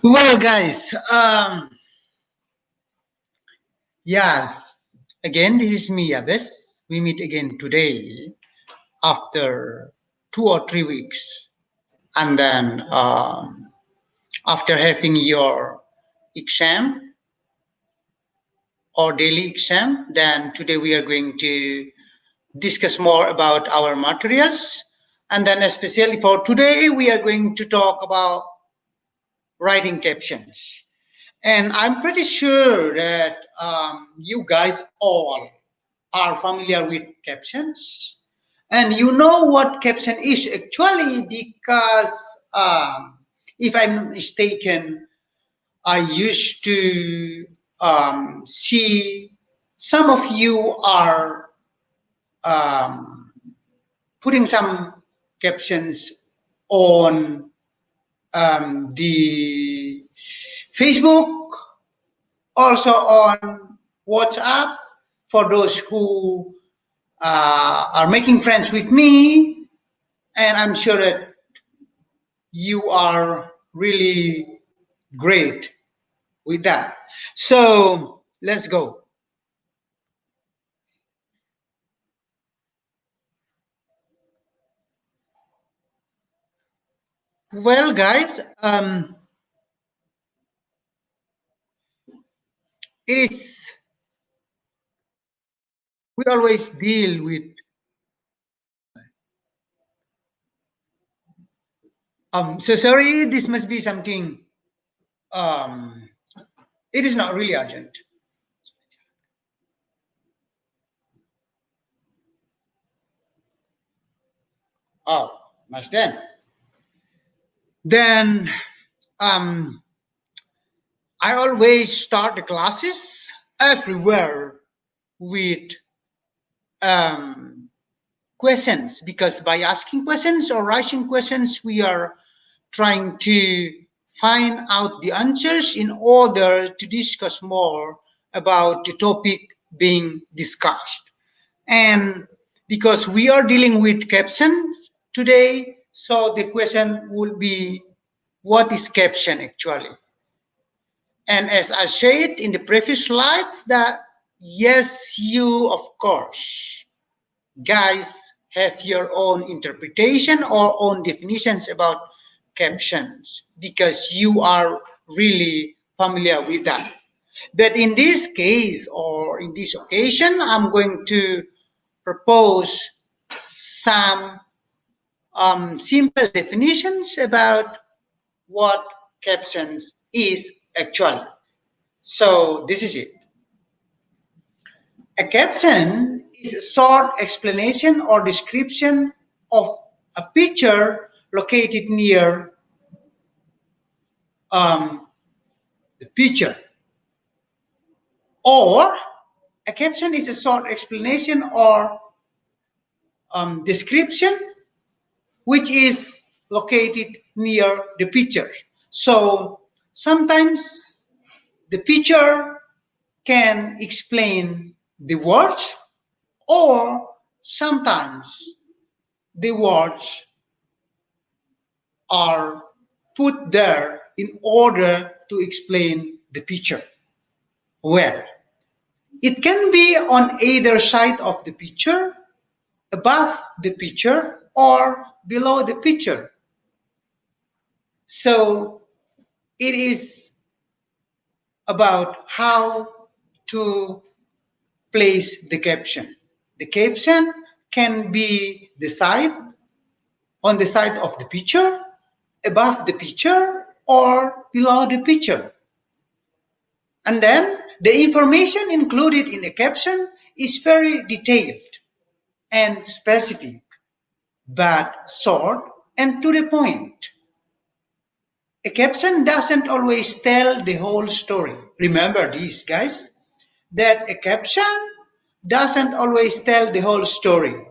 Well, guys, yeah, again, this is me, Yabes. We meet again today after 2 or 3 weeks. And then after having your exam or daily exam, then today we are going to discuss more about our materials. And then especially for today, we are going to talk about writing captions. And I'm pretty sure that you guys all are familiar with captions. And you know what caption is actually because, if I'm not mistaken, I used to see some of you are um, putting some captions on the Facebook, also on WhatsApp for those who are making friends with me, and I'm sure that you are really great with that. So let's go. Well, guys, it is we always deal with. So sorry, this must be something. Um, it is not really urgent. Oh, nice then. Then um, I always start the classes everywhere with um, questions, because by asking questions or writing questions, we are trying to find out the answers in order to discuss more about the topic being discussed. And because we are dealing with captions today, so the question will be, what is caption actually? And as I said in the previous slides, that yes, you of course guys have your own interpretation or own definitions about captions because you are really familiar with that. But in this case or in this occasion, I'm going to propose some simple definitions about what captions is actually. So this is it. A caption is a short explanation or description of a picture located near um, the picture. Or a caption is a short explanation or description which is located near the picture. So sometimes the picture can explain the words, or sometimes the words are put there in order to explain the picture. Well, it can be on either side of the picture, above the picture, or below the picture. So it is about how to place the caption. The caption can be on the side of the picture, above the picture, or below the picture. And then the information included in the caption is very detailed and specific, but short and to the point. A caption doesn't always tell the whole story. Remember this, guys, that a caption doesn't always tell the whole story.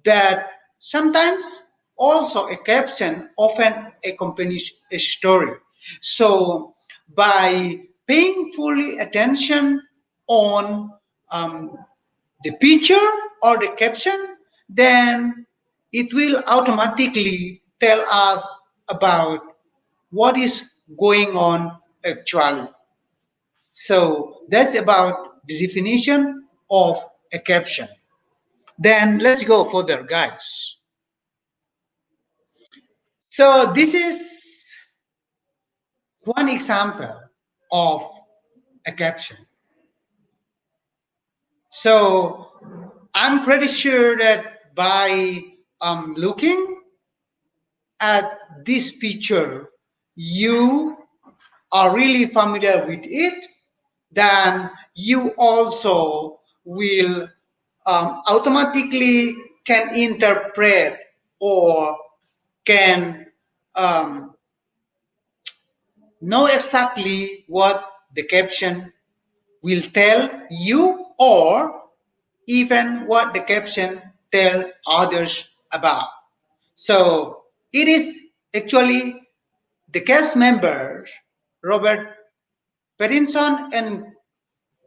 That sometimes also a caption often accompanies a story. So by paying fully attention on um, the picture or the caption, then it will automatically tell us about what is going on actually. So that's about the definition of a caption. Then let's go further, guys. So this is one example of a caption. So I'm pretty sure that by looking at this picture, you are really familiar with it, then you also will automatically can interpret or can um, know exactly what the caption will tell you, or even what the caption tell others about. So it is actually the cast members Robert Pattinson and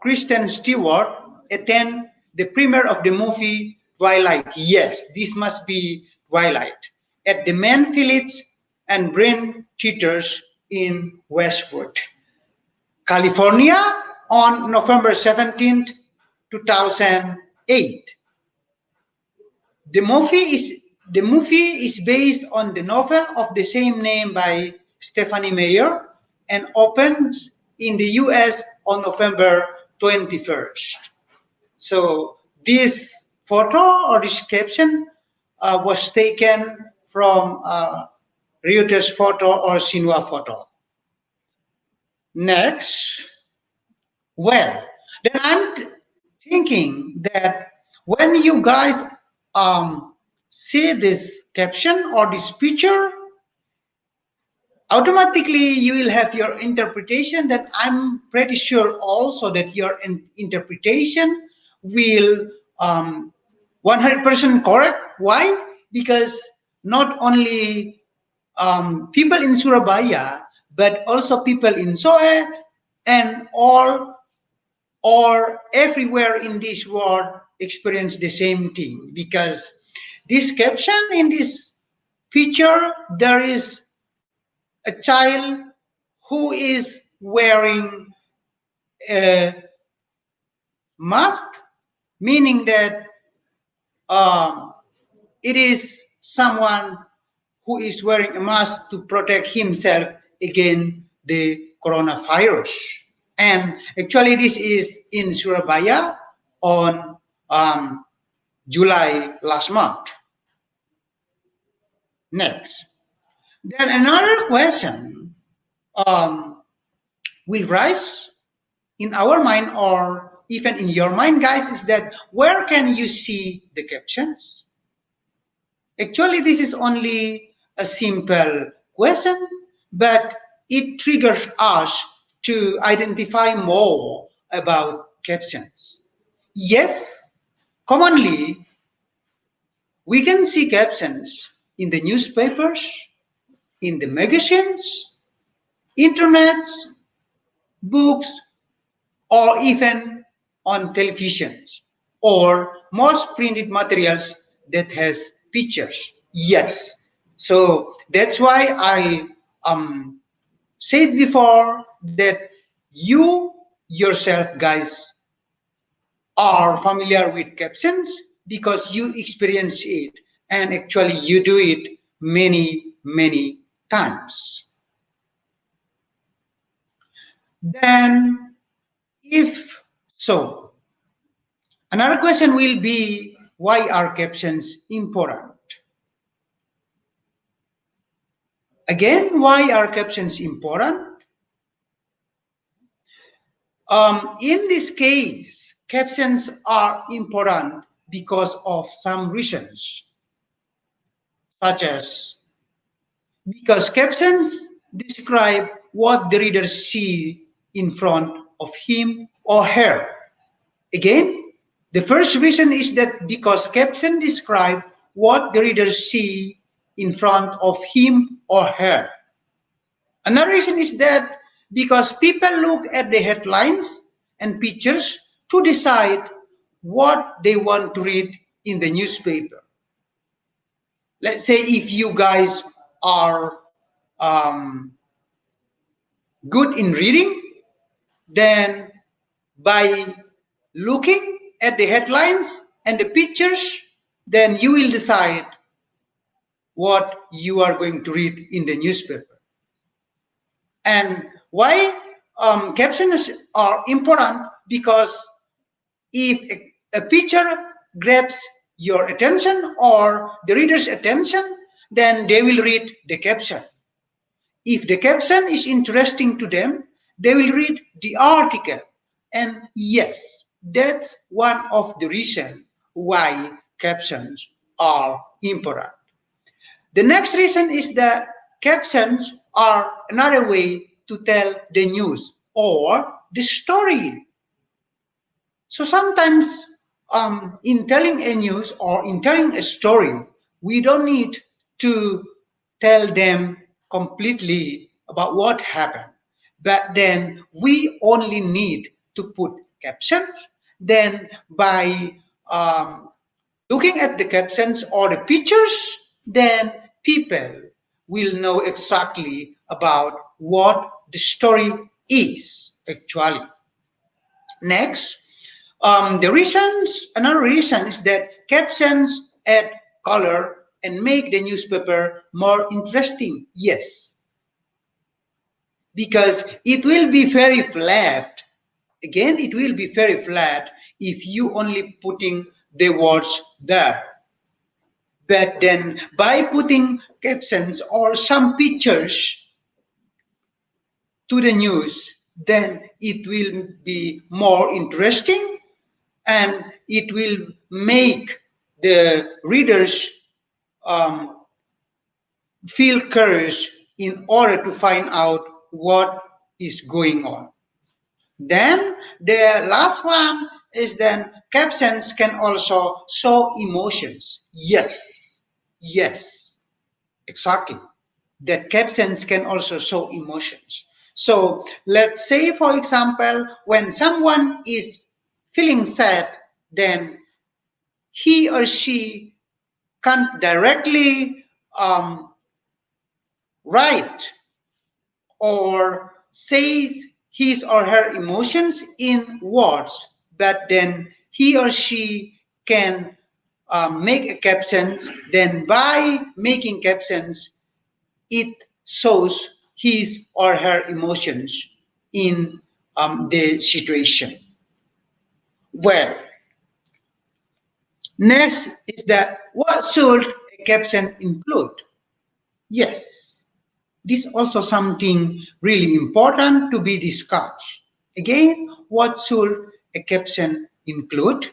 Kristen Stewart attend the premiere of the movie Twilight. Yes, this must be Twilight at the Man Village and Brain Theaters in Westwood, California on November 17th, 2008. The movie is the movie is based on the novel of the same name by Stephanie Meyer and opens in the US on November 21st. So this photo or this caption was taken from Reuters photo or Xinhua photo. Next, well, then I'm thinking that when you guys see this caption or this picture, automatically you will have your interpretation. That I'm pretty sure also that your interpretation will 100% correct. Why? Because not only people in Surabaya, but also people in Soe and all or everywhere in this world experience the same thing, because this caption in this picture, there is a child who is wearing a mask, meaning that um, it is someone who is wearing a mask to protect himself against the coronavirus. And actually, this is in Surabaya on July last month. Next. Then another question um, will rise in our mind or even in your mind, guys, is that where can you see the captions? Actually, this is only a simple question, but it triggers us to identify more about captions. Yes, commonly we can see captions in the newspapers, in the magazines, internets, books, or even on televisions or most printed materials that has pictures. Yes. So that's why I said before that you yourself guys are familiar with captions because you experience it and actually you do it many times. Then if so, another question will be, why are captions important? Again, why are captions important? In this case, captions are important because of some reasons, such as because captions describe what the reader see in front of him or her. Again, the first reason is that because captions describe what the reader see in front of him or her. Another reason is that because people look at the headlines and pictures to decide what they want to read in the newspaper. Let's say if you guys are um, good in reading, then by looking at the headlines and the pictures, then you will decide what you are going to read in the newspaper. And why captions are important? Because if a picture grabs your attention or the reader's attention, then they will read the caption. If the caption is interesting to them, they will read the article. And yes, that's one of the reasons why captions are important. The next reason is that captions are another way to tell the news or the story. So sometimes in telling a news or in telling a story, we don't need to tell them completely about what happened. But then we only need to put captions. Then by looking at the captions or the pictures, then people will know exactly about what the story is actually. Next, another reason is that captions add color and make the newspaper more interesting. Yes, because it will be very flat. Again, it will be very flat if you only putting the words there. But then by putting captions or some pictures to the news, then it will be more interesting and it will make the readers um, feel curious in order to find out what is going on. Then the last one is then captions can also show emotions. Yes, yes, exactly. That captions can also show emotions. So let's say, for example, when someone is feeling sad, then he or she can't directly write or says his or her emotions in words, but then he or she can make a captions. Then by making captions, it shows his or her emotions in the situation. Well, next is that what should a caption include? Yes, this is also something really important to be discussed. Again, what should a caption include?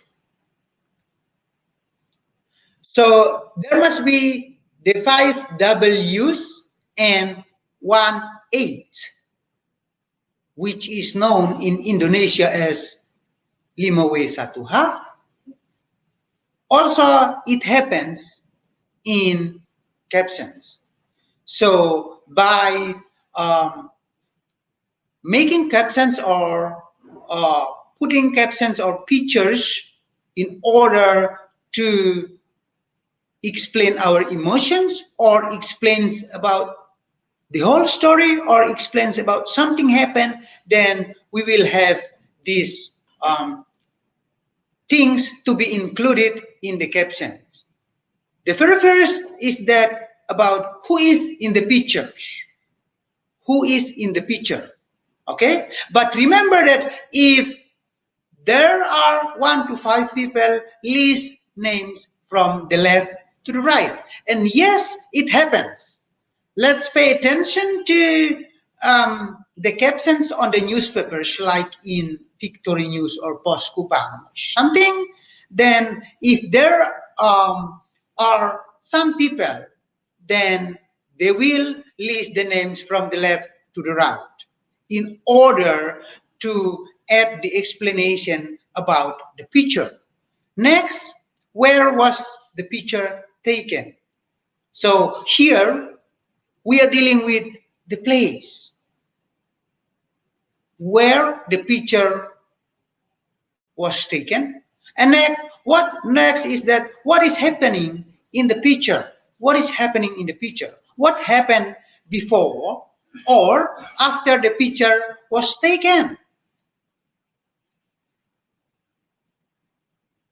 So there must be the 5 W's and 1 H, which is known in Indonesia as 5W1H. Also, it happens in captions. So by um, making captions or uh, putting captions or pictures in order to explain our emotions or explains about the whole story or explains about something happened, then we will have these things to be included in the captions. The very first is that about who is in the pictures. Who is in the picture? Okay, but remember that if there are 1 to 5 people, list names from the left to the right. And yes, it happens. Let's pay attention to the captions on the newspapers, like in Victory News or Post Kupang, something. Then, if there are some people, then they will list the names from the left to the right in order to add the explanation about the picture. Next, where was the picture taken? So here we are dealing with the place where the picture was taken. And next is that what is happening in the picture? What is happening in the picture? What happened before or after the picture was taken.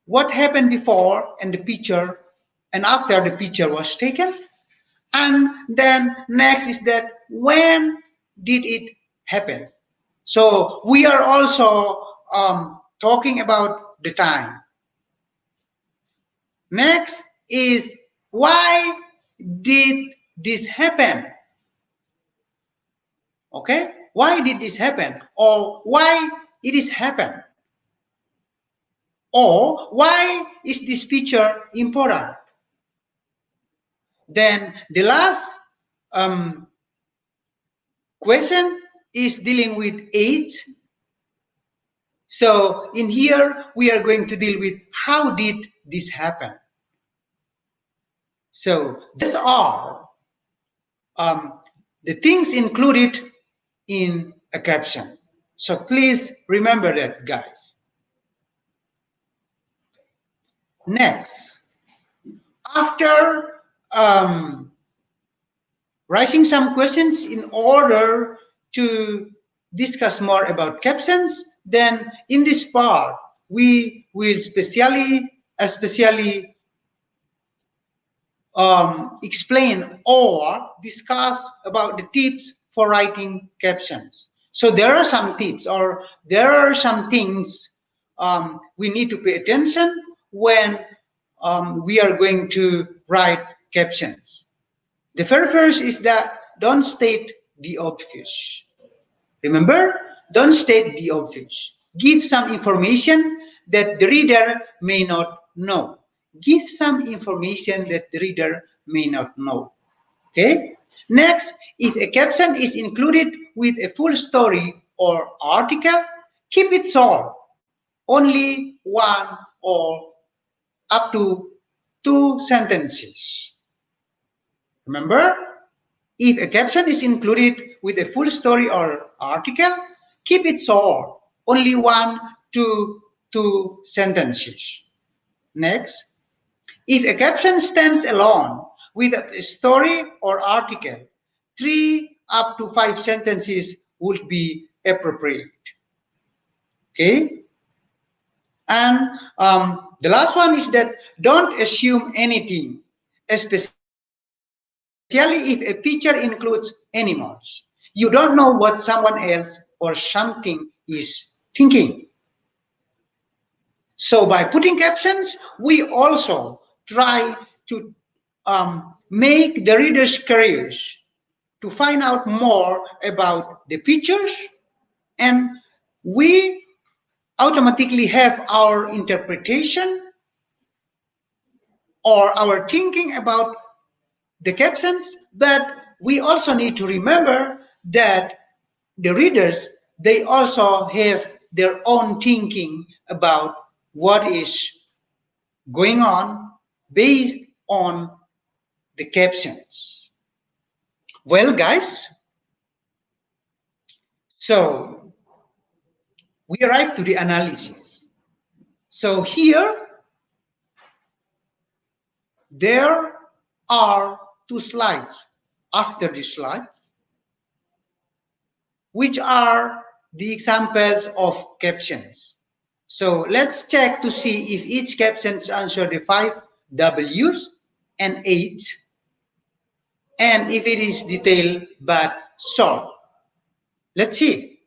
What happened before and the picture and after the picture was taken? And then next is that when did it happen? So we are also talking about the time. Next is why did this happen? Okay, why did this happen? Or why it is happen? Or why is this picture important? Then the last question is dealing with age. So in here, we are going to deal with how did this happen? So these are the things included in a caption. So please remember that, guys. Next, after raising some questions in order to discuss more about captions, then in this part, we will especially explain or discuss about the tips for writing captions. So there are some tips or there are some things we need to pay attention when we are going to write captions. The very first is that don't state the obvious. Remember, don't state the obvious. Give some information that the reader may not know. Give some information that the reader may not know. Okay? Next, if a caption is included with a full story or article, keep it short. Only one or up to two sentences. Remember, if a caption is included with a full story or article, keep it short, only one to two sentences. Next, if a caption stands alone with a story or article, 3 up to 5 sentences would be appropriate. Okay? And the last one is that don't assume anything, especially if a picture includes animals. You don't know what someone else or something is thinking. So by putting captions, we also try to make the readers curious to find out more about the pictures, and we automatically have our interpretation or our thinking about the captions, but we also need to remember that the readers, they also have their own thinking about what is going on based on the captions. Well, guys, so we arrive to the analysis. So here, there are two slides after the slides, which are the examples of captions. So let's check to see if each captions answer the 5 W's and 8, and if it is detailed but short. Let's see.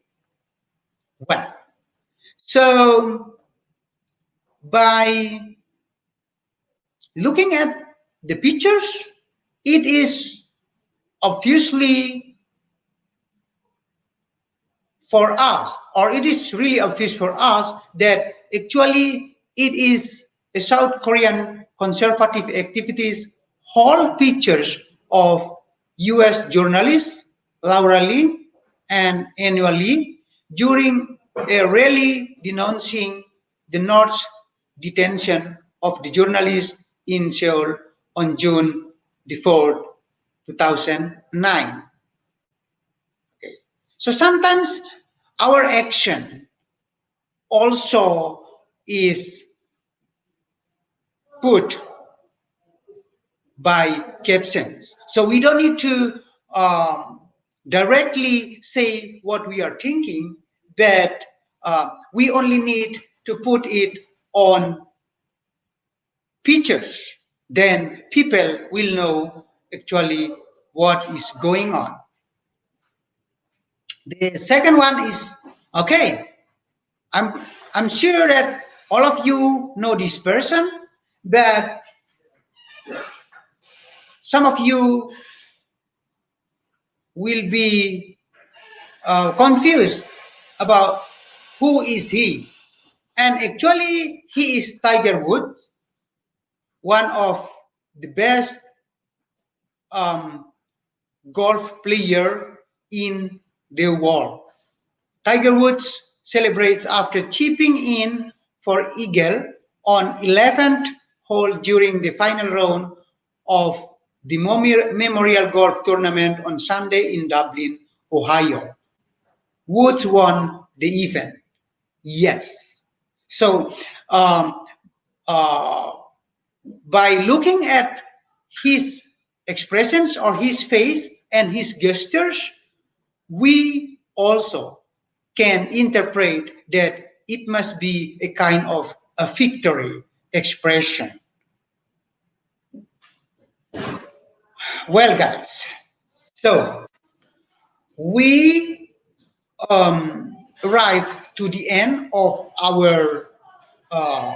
Well, so by looking at the pictures, it is obviously for us, or it is really obvious for us that actually it is a South Korean conservative activities whole pictures of US journalist Laura Lee and annually during a rally denouncing the North's detention of the journalist in Seoul on June the 4th, 2009. Okay. So sometimes our action also is put by captions. So we don't need to directly say what we are thinking, but we only need to put it on pictures. Then people will know actually what is going on. The second one is okay. I'm I'm sure that all of you know this person, but some of you will be confused about who is he. And actually, he is Tiger Woods, one of the best um, golf player in the world. Tiger Woods celebrates after chipping in for eagle on 11th hole during the final round of the Memorial Golf Tournament on Sunday in Dublin, Ohio. Woods won the event. Yes. So um, uh, by looking at his expressions or his face and his gestures, we also can interpret that it must be a kind of a victory expression. Well, guys, so we arrive to the end of our uh,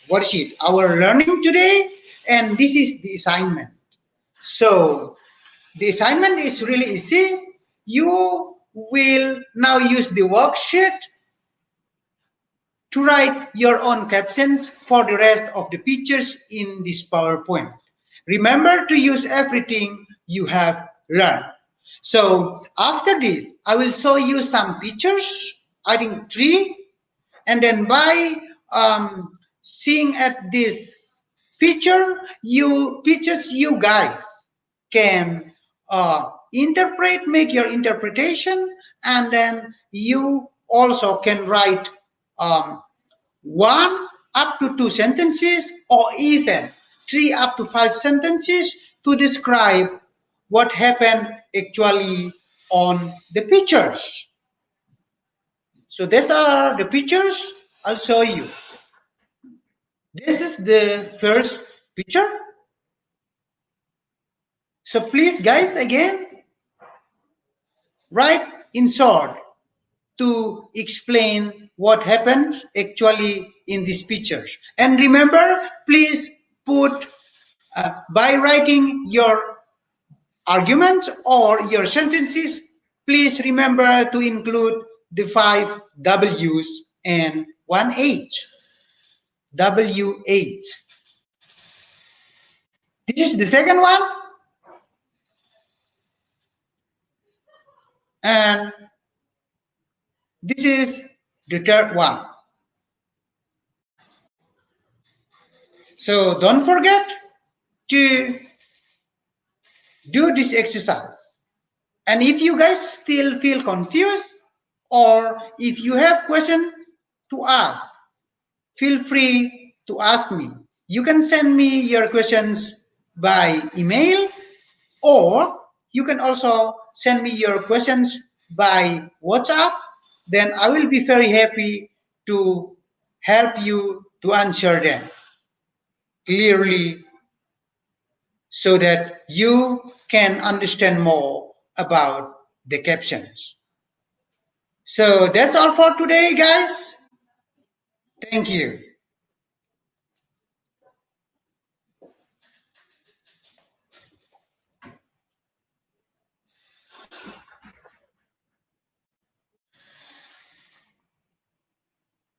what is it? Our learning today, and this is the assignment. So the assignment is really easy. You will now use the worksheet to write your own captions for the rest of the pictures in this PowerPoint. Remember to use everything you have learned. So after this, I will show you some pictures, I think three, and then by seeing at this pictures you guys can make your interpretation, and then you also can write um, one up to two sentences or even three up to five sentences to describe what happened actually on the pictures. So these are the pictures I'll show you. This is the first picture. So please guys again write in short to explain what happened actually in these pictures. And remember, please put by writing your arguments or your sentences, please remember to include the five W's and one H. WH. This is the second one. And this is the third one. So don't forget to do this exercise. And if you guys still feel confused or if you have questions to ask, feel free to ask me. You can send me your questions by email, or you can also send me your questions by WhatsApp. Then I will be very happy to help you to answer them clearly so that you can understand more about the captions. So that's all for today, guys. Thank you.